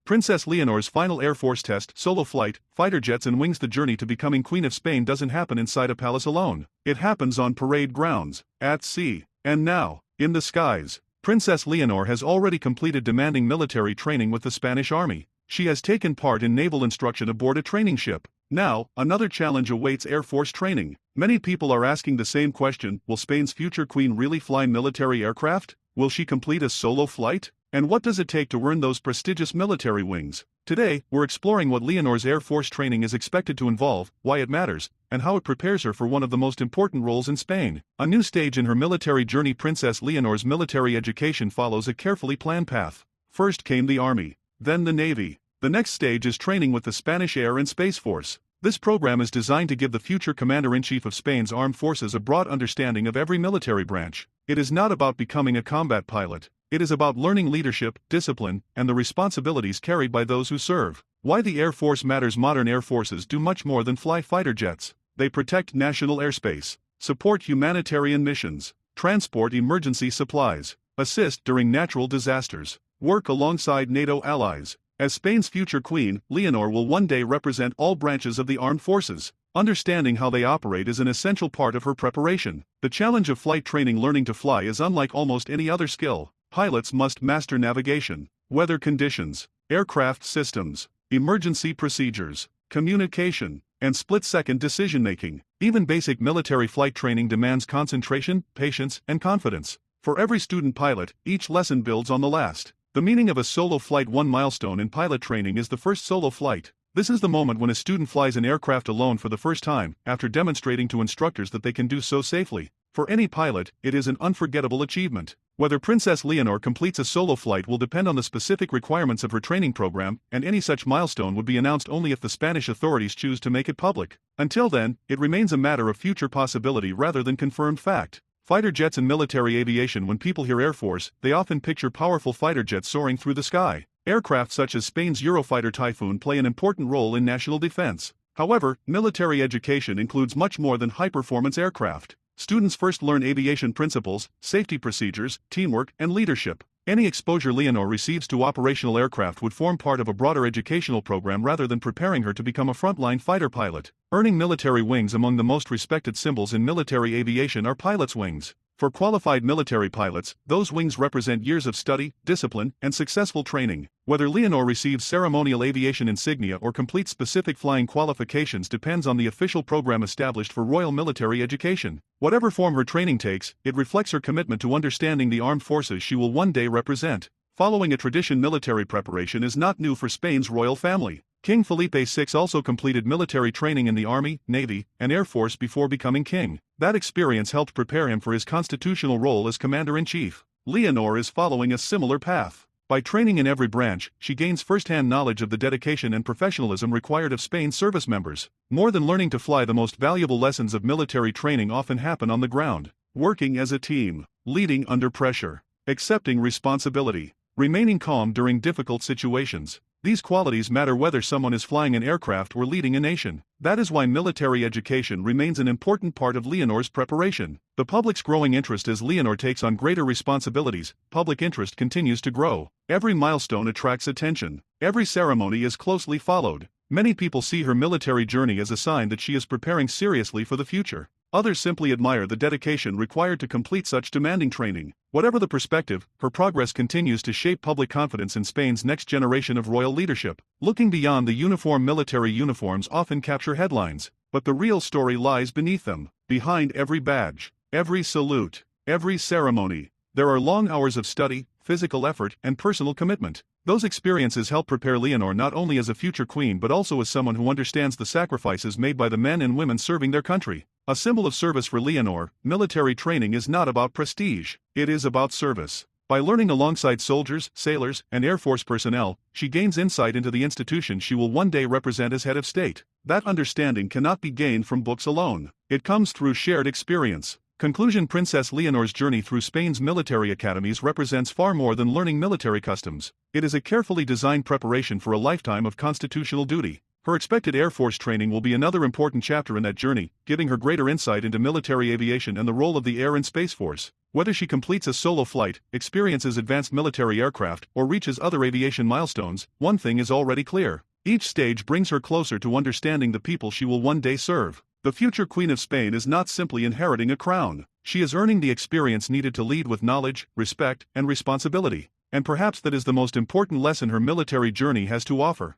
Princess Leonor's final Air Force test, solo flight, fighter jets and wings. The journey to becoming Queen of Spain doesn't happen inside a palace alone. It happens on parade grounds, at sea, and now, in the skies. Princess Leonor has already completed demanding military training with the Spanish Army. She has taken part in naval instruction aboard a training ship. Now, another challenge awaits Air Force training. Many people are asking the same question: will Spain's future queen really fly military aircraft? Will she complete a solo flight? And what does it take to earn those prestigious military wings? Today, we're exploring what Leonor's Air Force training is expected to involve, why it matters, and how it prepares her for one of the most important roles in Spain. A new stage in her military journey. Princess Leonor's military education follows a carefully planned path. First came the Army, then the Navy. The next stage is training with the Spanish Air and Space Force. This program is designed to give the future Commander-in-Chief of Spain's armed forces a broad understanding of every military branch. It is not about becoming a combat pilot. It is about learning leadership, discipline, and the responsibilities carried by those who serve. Why the Air Force matters. Modern air forces do much more than fly fighter jets. They protect national airspace, support humanitarian missions, transport emergency supplies, assist during natural disasters, work alongside NATO allies. As Spain's future queen, Leonor will one day represent all branches of the armed forces. Understanding how they operate is an essential part of her preparation. The challenge of flight training. Learning to fly is unlike almost any other skill. Pilots must master navigation, weather conditions, aircraft systems, emergency procedures, communication, and split-second decision-making. Even basic military flight training demands concentration, patience, and confidence. For every student pilot, each lesson builds on the last. The meaning of a solo flight. One milestone in pilot training is the first solo flight. This is the moment when a student flies an aircraft alone for the first time, after demonstrating to instructors that they can do so safely. For any pilot, it is an unforgettable achievement. Whether Princess Leonor completes a solo flight will depend on the specific requirements of her training program, and any such milestone would be announced only if the Spanish authorities choose to make it public. Until then, it remains a matter of future possibility rather than confirmed fact. Fighter jets and military aviation. When people hear Air Force, they often picture powerful fighter jets soaring through the sky. Aircraft such as Spain's Eurofighter Typhoon play an important role in national defense. However, military education includes much more than high-performance aircraft. Students first learn aviation principles, safety procedures, teamwork, and leadership. Any exposure Leonor receives to operational aircraft would form part of a broader educational program rather than preparing her to become a frontline fighter pilot. Earning military wings. Among the most respected symbols in military aviation are pilots' wings. For qualified military pilots, those wings represent years of study, discipline, and successful training. Whether Leonor receives ceremonial aviation insignia or completes specific flying qualifications depends on the official program established for Royal Military Education. Whatever form her training takes, it reflects her commitment to understanding the armed forces she will one day represent. Following a tradition, military preparation is not new for Spain's royal family. King Felipe VI also completed military training in the Army, Navy, and Air Force before becoming king. That experience helped prepare him for his constitutional role as Commander-in-Chief. Leonor is following a similar path. By training in every branch, she gains first-hand knowledge of the dedication and professionalism required of Spain's service members. More than learning to fly, the most valuable lessons of military training often happen on the ground. Working as a team, leading under pressure, accepting responsibility, remaining calm during difficult situations. These qualities matter whether someone is flying an aircraft or leading a nation. That is why military education remains an important part of Leonor's preparation. The public's growing interest. As Leonor takes on greater responsibilities, public interest continues to grow. Every milestone attracts attention. Every ceremony is closely followed. Many people see her military journey as a sign that she is preparing seriously for the future. Others simply admire the dedication required to complete such demanding training. Whatever the perspective, her progress continues to shape public confidence in Spain's next generation of royal leadership. Looking beyond the uniform. Military uniforms often capture headlines, but the real story lies beneath them. Behind every badge, every salute, every ceremony, there are long hours of study, physical effort, and personal commitment. Those experiences help prepare Leonor not only as a future queen but also as someone who understands the sacrifices made by the men and women serving their country. A symbol of service for Leonor, military training is not about prestige, it is about service. By learning alongside soldiers, sailors, and Air Force personnel, she gains insight into the institution she will one day represent as head of state. That understanding cannot be gained from books alone. It comes through shared experience. Conclusion. Princess Leonor's journey through Spain's military academies represents far more than learning military customs. It is a carefully designed preparation for a lifetime of constitutional duty. Her expected Air Force training will be another important chapter in that journey, giving her greater insight into military aviation and the role of the Air and Space Force. Whether she completes a solo flight, experiences advanced military aircraft, or reaches other aviation milestones, one thing is already clear. Each stage brings her closer to understanding the people she will one day serve. The future Queen of Spain is not simply inheriting a crown. She is earning the experience needed to lead with knowledge, respect, and responsibility. And perhaps that is the most important lesson her military journey has to offer.